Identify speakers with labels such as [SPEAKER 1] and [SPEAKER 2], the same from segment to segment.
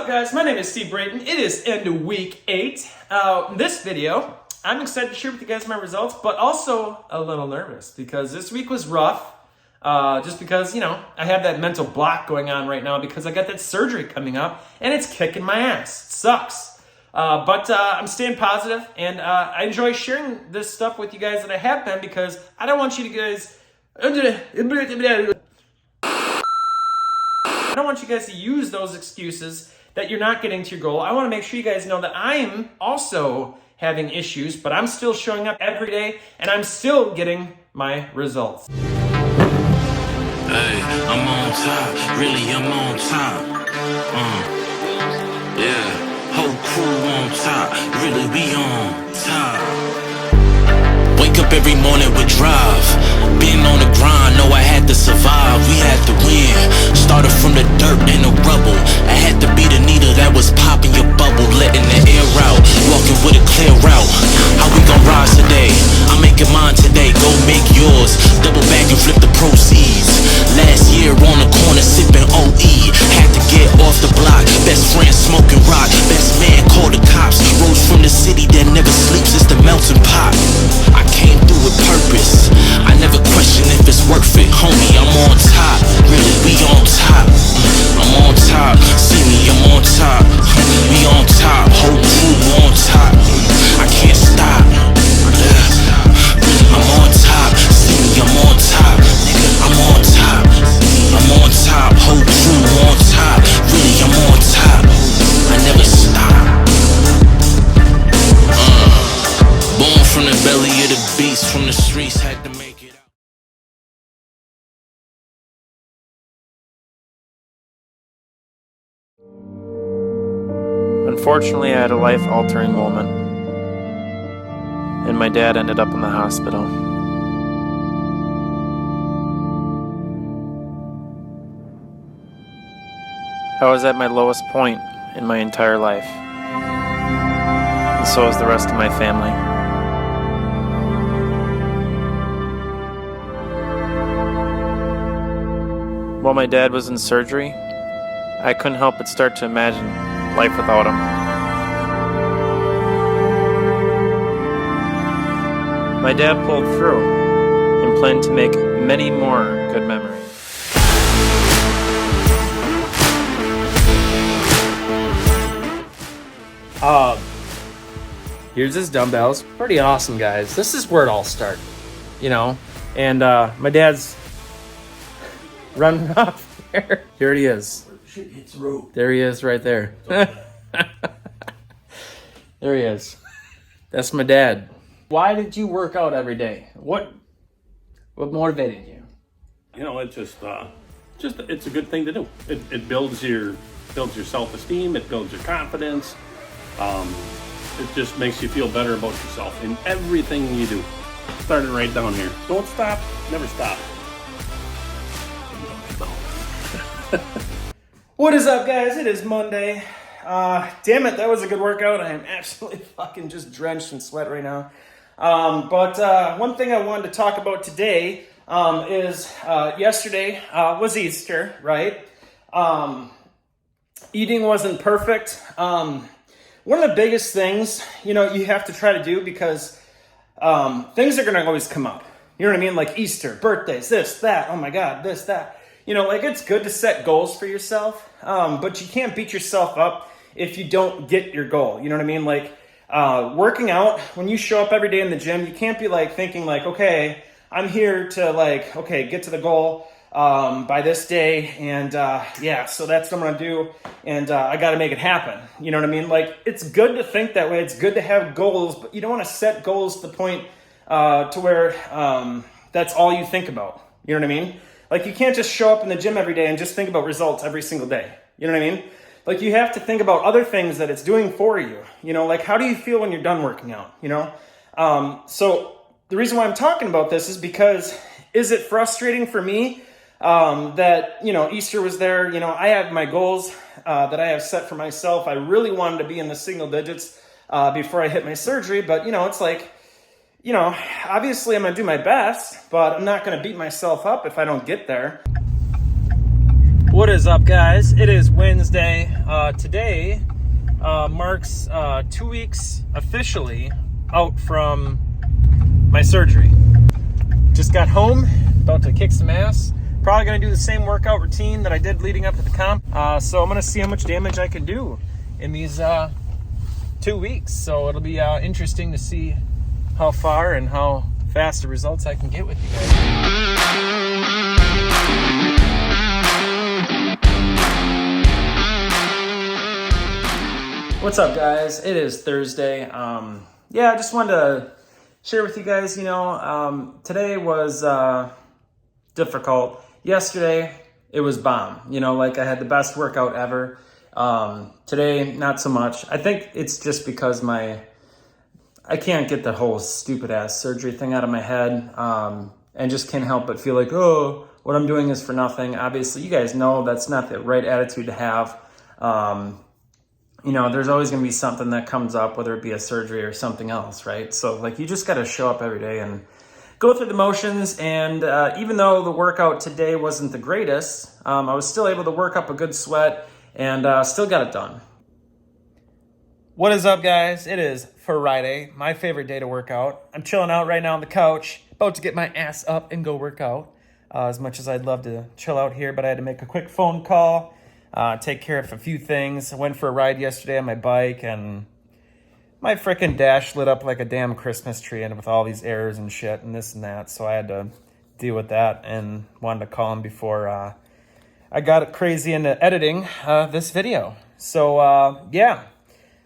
[SPEAKER 1] up, guys? My name is Steve Brayton. It is end of week 8. This video, I'm excited to share with you guys my results, but also a little nervous because this week was rough. Just because, I have that mental block going on right now because I got that surgery coming up and it's kicking my ass. It sucks. But I'm staying positive and I enjoy sharing this stuff with you guys that I have been because I don't want you guys... I don't want you guys to use those excuses that you're not getting to your goal. I want to make sure you guys know that I'm also having issues, but I'm still showing up every day and I'm still getting my results.
[SPEAKER 2] Hey, I'm on top, really I'm on top. Yeah, whole crew on top, really we on top. Wake up every morning with drive. Been on the grind, know I had to survive. We had to win. Started from the dirt and the rubble. I had to be the needle that was popping your bubble, letting the air out. Walking with a clear route. How we gon' rise today? I'm making mine today. Go make yours. Double back and flip the proceeds. Last year on the corner sipping OE. Had to get off the block. Best friend smoking rock. Best man called the cops. Rose from the city that never sleeps. It's the melting pot. I came through with purpose. I never question if it's worth it. Homie, I'm on top. Really, we on top. I'm on top. See me, I'm on top. We on top. Whole crew on top. I can't stop. I'm on top. See me, I'm on top. I'm on top. I'm on top. Whole crew on top. Really, I'm on top. I never stop. Born from the belly of the beast, from the streets, had to make it out.
[SPEAKER 3] Unfortunately, I had a life-altering moment, and my dad ended up in the hospital. I was at my lowest point in my entire life, and so was the rest of my family. While my dad was in surgery, I couldn't help but start to imagine life without him. My dad pulled through and planned to make many more good memories.
[SPEAKER 1] Here's his dumbbells. Pretty awesome, guys. This is where it all started, And my dad's running off there. Here he is.
[SPEAKER 4] Shit hits the road.
[SPEAKER 1] There he is right there. There he is. That's my dad. Why did you work out every day? What motivated you?
[SPEAKER 4] It's just it's a good thing to do. It builds your self-esteem. It builds your confidence. It just makes you feel better about yourself in everything you do. Starting right down here. Don't stop. Never stop.
[SPEAKER 1] What is up, guys? It is Monday. Damn it, that was a good workout. I am absolutely fucking just drenched in sweat right now. But one thing I wanted to talk about today is yesterday was Easter, right? Eating wasn't perfect. One of the biggest things, you have to try to do because things are going to always come up. You know what I mean? Like Easter, birthdays, this, that, oh my God, this, that. It's good to set goals for yourself, but you can't beat yourself up if you don't get your goal. You know what I mean? Working out, when you show up every day in the gym, you can't be thinking okay, I'm here to get to the goal by this day. And so that's what I'm going to do. And I got to make it happen. You know what I mean? It's good to think that way. It's good to have goals, but you don't want to set goals to the point to where that's all you think about. You know what I mean? You can't just show up in the gym every day and just think about results every single day. You know what I mean? You have to think about other things that it's doing for you. How do you feel when you're done working out? So the reason why I'm talking about this is because is it frustrating for me that, Easter was there? I have my goals that I have set for myself. I really wanted to be in the single digits before I hit my surgery. But, it's obviously I'm going to do my best, but I'm not going to beat myself up if I don't get there.
[SPEAKER 3] What is up, guys? It is Wednesday. Today marks 2 weeks officially out from my surgery. Just got home, about to kick some ass. Probably gonna do the same workout routine that I did leading up to the comp. So I'm gonna see how much damage I can do in these 2 weeks. So it'll be interesting to see how far and how fast the results I can get with you guys. What's up, guys? It is Thursday. I just wanted to share with you guys, today was difficult. Yesterday, it was bomb. I had the best workout ever. Today, not so much. I think it's just because I can't get the whole stupid ass surgery thing out of my head, and just can't help but feel like, oh, what I'm doing is for nothing. Obviously, you guys know that's not the right attitude to have. There's always going to be something that comes up, whether it be a surgery or something else, right? So, you just got to show up every day and go through the motions. And even though the workout today wasn't the greatest, I was still able to work up a good sweat and still got it done. What is up, guys? It is Friday, my favorite day to work out. I'm chilling out right now on the couch, about to get my ass up and go work out. As much as I'd love to chill out here, but I had to make a quick phone call. Take care of a few things. I went for a ride yesterday on my bike, and my frickin' dash lit up like a damn Christmas tree, and with all these errors and shit and this and that. So I had to deal with that and wanted to call him before I got crazy into editing this video. So I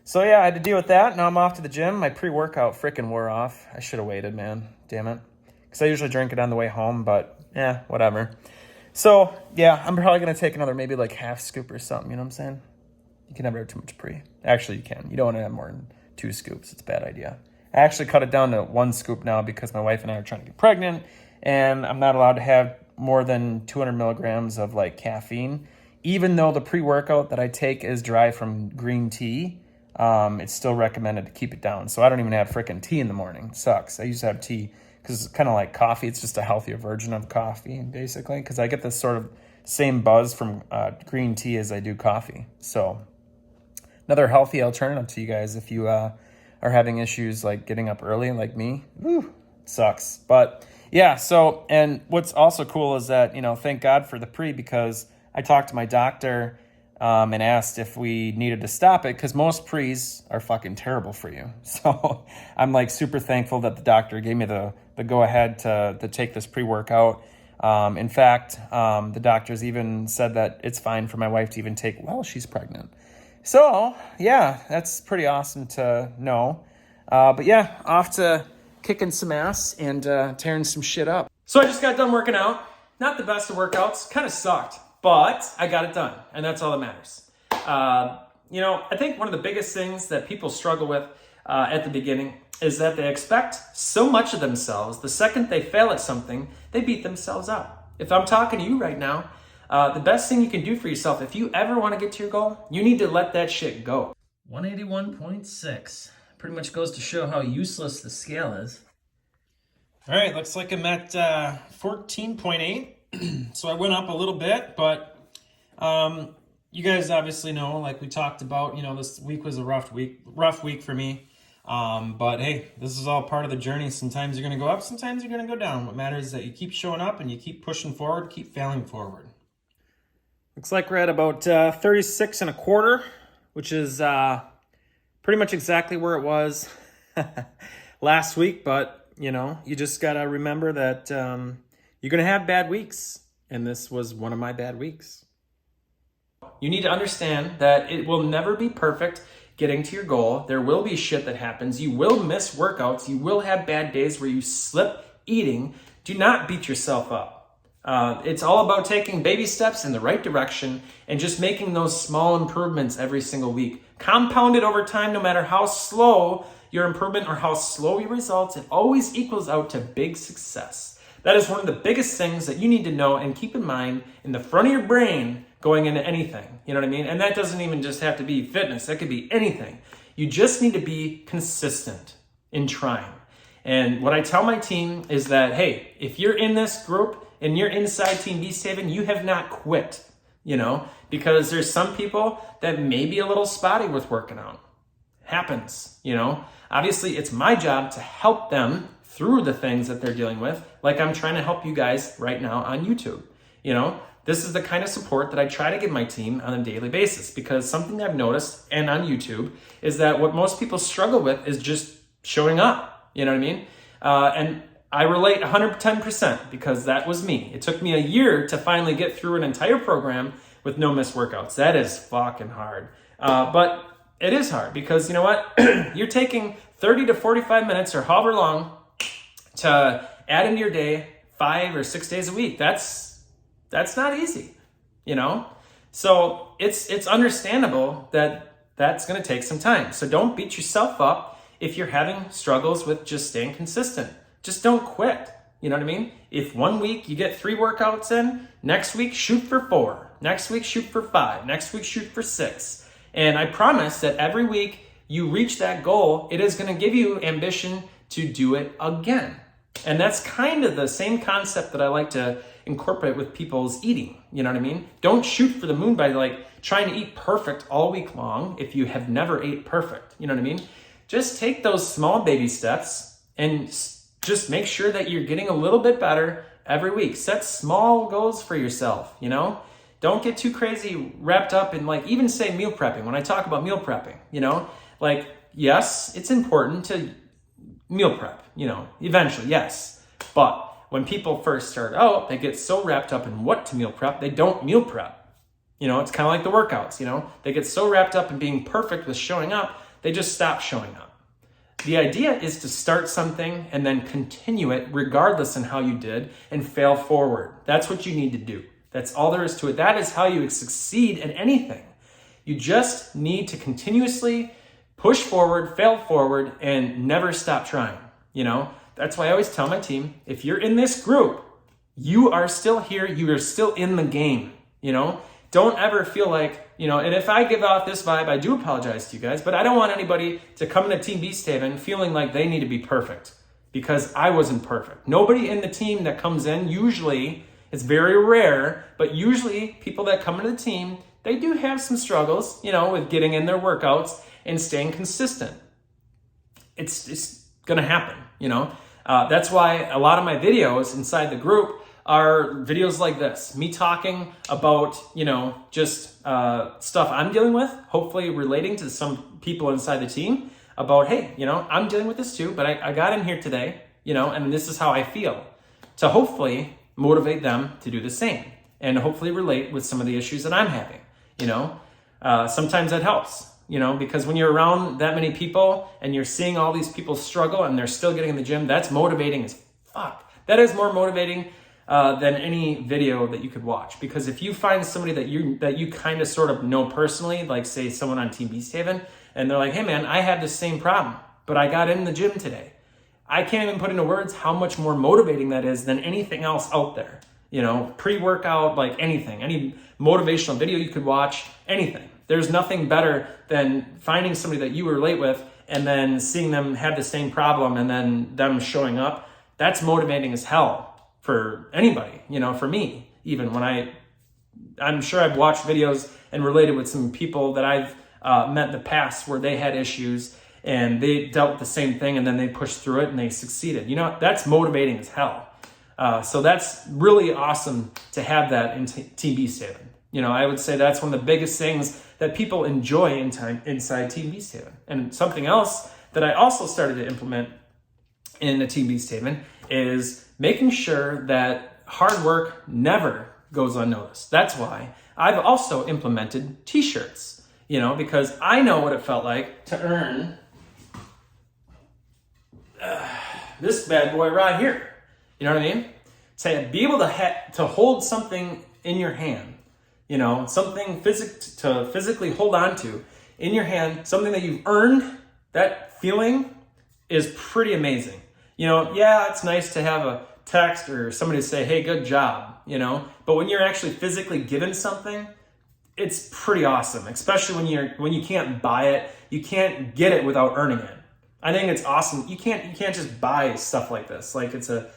[SPEAKER 3] had to deal with that. Now I'm off to the gym. My pre-workout frickin' wore off. I should have waited, man. Damn it. Because I usually drink it on the way home, but whatever. So, I'm probably going to take another maybe half scoop or something, you know what I'm saying? You can never have too much pre. Actually, you can. You don't want to have more than 2 scoops. It's a bad idea. I actually cut it down to 1 scoop now because my wife and I are trying to get pregnant, and I'm not allowed to have more than 200 milligrams of caffeine. Even though the pre-workout that I take is derived from green tea, it's still recommended to keep it down. So I don't even have frickin' tea in the morning. It sucks. I used to have tea because it's kind of like coffee. It's just a healthier version of coffee, basically, because I get this sort of same buzz from green tea as I do coffee. So another healthy alternative to you guys if you are having issues like getting up early like me. Whew, it sucks. But and what's also cool is that, thank God for the pre, because I talked to my doctor and asked if we needed to stop it, because most pre's are fucking terrible for you. So I'm super thankful that the doctor gave me the go ahead to take this pre-workout. In fact, the doctors even said that it's fine for my wife to even take while she's pregnant. So that's pretty awesome to know. Off to kicking some ass and tearing some shit up. So I just got done working out. Not the best of workouts, kind of sucked, but I got it done, and that's all that matters. I think one of the biggest things that people struggle with at the beginning is that they expect so much of themselves. The second they fail at something, they beat themselves up. If I'm talking to you right now, the best thing you can do for yourself, if you ever want to get to your goal, you need to let that shit go. 181.6. Pretty much goes to show how useless the scale is. All right, looks like I'm at 14.8. So I went up a little bit, but you guys obviously know, like we talked about, this week was a rough week for me. But hey, this is all part of the journey. Sometimes you're going to go up, sometimes you're going to go down. What matters is that you keep showing up and you keep pushing forward, keep failing forward. Looks like we're at about 36 and a quarter, which is pretty much exactly where it was last week. But, you just got to remember that you're going to have bad weeks. And this was one of my bad weeks. You need to understand that it will never be perfect getting to your goal. There will be shit that happens. You will miss workouts. You will have bad days where you slip eating. Do not beat yourself up. It's all about taking baby steps in the right direction and just making those small improvements every single week. Compounded over time, no matter how slow your improvement or how slow your results, it always equals out to big success. That is one of the biggest things that you need to know and keep in mind in the front of your brain going into anything. You know what I mean? And that doesn't even just have to be fitness. That could be anything. You just need to be consistent in trying. And what I tell my team is that, hey, if you're in this group and you're inside Team Beast Haven, you have not quit. you know, because there's some people that may be a little spotty with working out. Happens, you know. Obviously, it's my job to help them through the things that they're dealing with, like I'm trying to help you guys right now on YouTube. You know, this is the kind of support that I try to give my team on a daily basis, because something I've noticed and on YouTube is that what most people struggle with is just showing up. You know what I mean? And I relate 110% because that was me. It took me a year to finally get through an entire program with no missed workouts. That is fucking hard. But it is hard because you know what? You're taking 30 to 45 minutes or however long to add into your day 5 or 6 days a week. That's not easy, you know? So it's understandable that that's going to take some time. So don't beat yourself up if you're having struggles with just staying consistent. Just don't quit. You know what I mean? If 1 week you get 3 workouts in, next week shoot for 4. Next week shoot for 5. Next week shoot for 6. And I promise that every week you reach that goal, it is going to give you ambition to do it again. And that's kind of the same concept that I like to incorporate with people's eating. You know what I mean? Don't shoot for the moon by like trying to eat perfect all week long if you have never ate perfect. You know what I mean? Just take those small baby steps and just make sure that you're getting a little bit better every week. Set small goals for yourself, you know? Don't get too crazy wrapped up in like, even say meal prepping. When I talk about meal prepping, you know, like, yes, it's important to meal prep, you know, eventually, yes. But when people first start out, they get so wrapped up in what to meal prep, they don't meal prep. You know, it's kind of like the workouts, you know, they get so wrapped up in being perfect with showing up, they just stop showing up. The idea is to start something and then continue it regardless in how you did and fail forward. That's what you need to do. That's all there is to it. That is how you succeed in anything. You just need to continuously push forward, fail forward, and never stop trying. You know, that's why I always tell my team, if you're in this group, you are still here. You are still in the game. You know, don't ever feel like, you know, and if I give off this vibe, I do apologize to you guys, but I don't want anybody to come into Team Beast Haven feeling like they need to be perfect, because I wasn't perfect. Nobody in the team that comes in, usually, it's very rare, but usually people that come into the team, they do have some struggles, you know, with getting in their workouts and staying consistent. It's gonna happen, you know? That's why a lot of my videos inside the group are videos like this, me talking about, you know, just stuff I'm dealing with, hopefully relating to some people inside the team about, hey, you know, I'm dealing with this too, but I got in here today, you know, and this is how I feel, to hopefully motivate them to do the same and hopefully relate with some of the issues that I'm having, you know. Sometimes that helps, you know, because when you're around that many people and you're seeing all these people struggle and they're still getting in the gym, that's motivating as fuck. That is more motivating than any video that you could watch. Because if you find somebody that you kind of sort of know personally, like say someone on Team Beast Haven, and they're like, hey man, I had the same problem, but I got in the gym today. I can't even put into words how much more motivating that is than anything else out there. You know, pre-workout, like anything, any motivational video you could watch, anything. There's nothing better than finding somebody that you relate with and then seeing them have the same problem and then them showing up. That's motivating as hell for anybody, you know, for me, even when I'm sure I've watched videos and related with some people that I've met in the past where they had issues and they dealt with the same thing and then they pushed through it and they succeeded. You know, that's motivating as hell. So that's really awesome to have that in Team Beast Haven. You know, I would say that's one of the biggest things that people enjoy inside Team Beast Haven. And something else that I also started to implement in the Team Beast Haven is making sure that hard work never goes unnoticed. That's why I've also implemented t-shirts, you know, because I know what it felt like to earn this bad boy right here. You know what I mean? To be able to hold something in your hand, you know, something to physically hold on to in your hand, something that you've earned, that feeling is pretty amazing. You know, yeah, it's nice to have a text or somebody to say, hey, good job, you know, but when you're actually physically given something, it's pretty awesome, especially when you can't buy it, you can't get it without earning it. I think it's awesome. You can't just buy stuff like this. Like it's a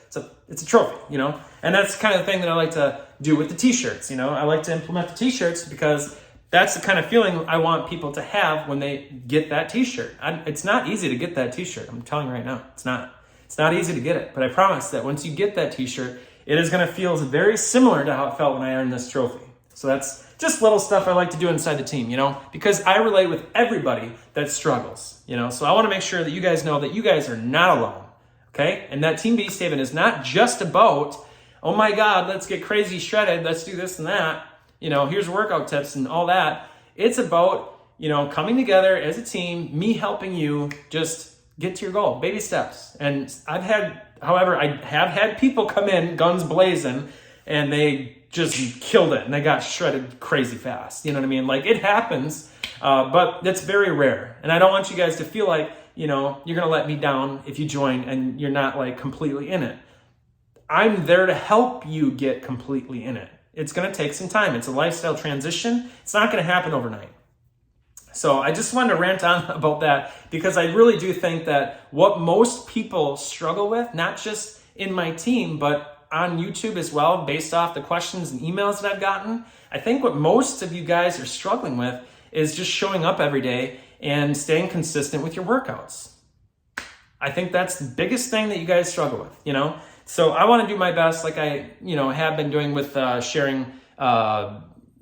[SPEAKER 3] trophy, you know? And that's the kind of thing that I like to do with the t-shirts. You know, I like to implement the t-shirts because that's the kind of feeling I want people to have when they get that t-shirt. It's not easy to get that t-shirt. I'm telling you right now, it's not. It's not easy to get it, but I promise that once you get that t-shirt, it is going to feel very similar to how it felt when I earned this trophy. So that's just little stuff I like to do inside the team, you know, because I relate with everybody that struggles, you know. So I want to make sure that you guys know that you guys are not alone, okay? And that Team Beast Haven is not just about, oh my God, let's get crazy shredded, let's do this and that, you know, here's workout tips and all that. It's about, you know, coming together as a team, me helping you just get to your goal, baby steps. And I have had people come in guns blazing and they just killed it and they got shredded crazy fast. You know what I mean? Like, it happens, but that's very rare. And I don't want you guys to feel like, you know, you're going to let me down if you join and you're not like completely in it. I'm there to help you get completely in it. It's going to take some time. It's a lifestyle transition. It's not going to happen overnight. So I just wanted to rant on about that because I really do think that what most people struggle with, not just in my team, but on YouTube as well, based off the questions and emails that I've gotten, I think what most of you guys are struggling with is just showing up every day and staying consistent with your workouts. I think that's the biggest thing that you guys struggle with, you know? So I want to do my best, like I, you know, have been doing with sharing,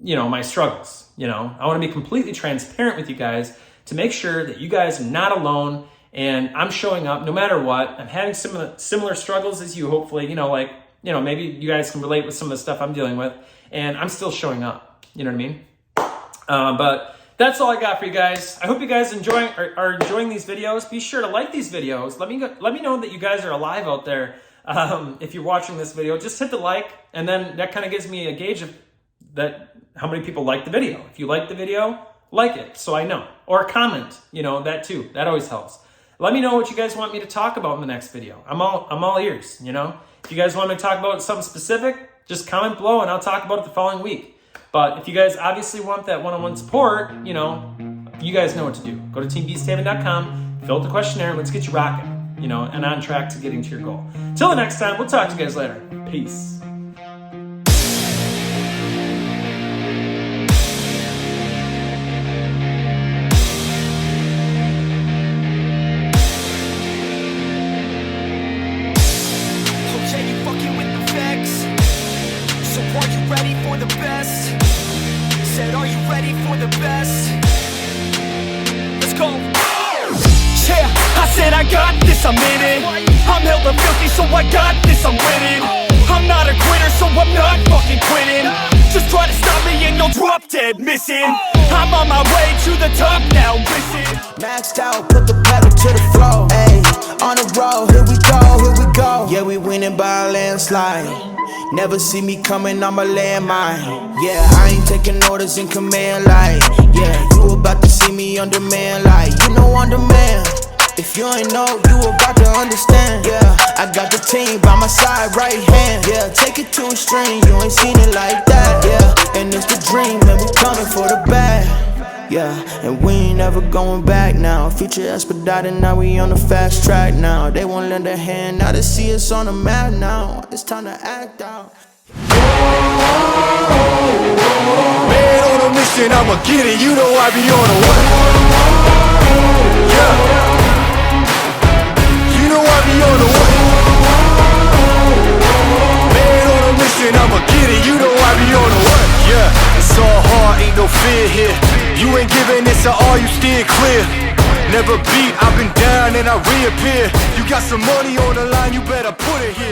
[SPEAKER 3] you know, my struggles. You know, I want to be completely transparent with you guys to make sure that you guys are not alone and I'm showing up no matter what. I'm having similar struggles as you, hopefully, you know, like, you know, maybe you guys can relate with some of the stuff I'm dealing with and I'm still showing up. You know what I mean? But that's all I got for you guys. I hope you guys are enjoying these videos. Be sure to like these videos. Let me know that you guys are alive out there. If you're watching this video, just hit the like, and then that kind of gives me a gauge of that how many people like the video. If you like the video, like it so I know. Or comment, you know, that too. That always helps. Let me know what you guys want me to talk about in the next video. I'm all ears, you know. If you guys want me to talk about something specific, just comment below and I'll talk about it the following week. But if you guys obviously want that one-on-one support, you know, you guys know what to do. Go to teambeasthaven.com, fill out the questionnaire, let's get you rocking, you know, and on track to getting to your goal. Till the next time, we'll talk to you guys later. Peace.
[SPEAKER 5] Are you ready for the best? Let's go. Yeah, I said I got this, I'm in it. I'm hella filthy, so I got this, I'm winning. I'm not a quitter, so I'm not fucking quitting. Just try to stop me and you'll drop dead missing. I'm on my way to the top now, listen.
[SPEAKER 6] Maxed out, put the pedal to the floor. Ayy, on the road, here we go, here we go. Yeah, we winning by a landslide. Never see me coming on my landmine. Yeah, I ain't taking orders in command like. Yeah, you about to see me on demand like. You know on demand. If you ain't know, you about to understand. Yeah, I got the team by my side, right hand. Yeah, take it to a string, you ain't seen it like that. Yeah, and it's the dream, and we coming for the bag. Yeah, and we ain't never going back now. Future expedited, now we on the fast track now. They won't lend a hand, now they see us on the map now. It's time to act out.
[SPEAKER 5] Man on a mission, I'ma get it, you know I be on a what? Yeah. You know I be on a what? Man on a mission, I'ma get it, you know I be on a what? Yeah, it's all hard, ain't no fear here. You ain't giving this at all, you steer clear. Never beat, I've been down and I reappear. You got some money on the line, you better put it here.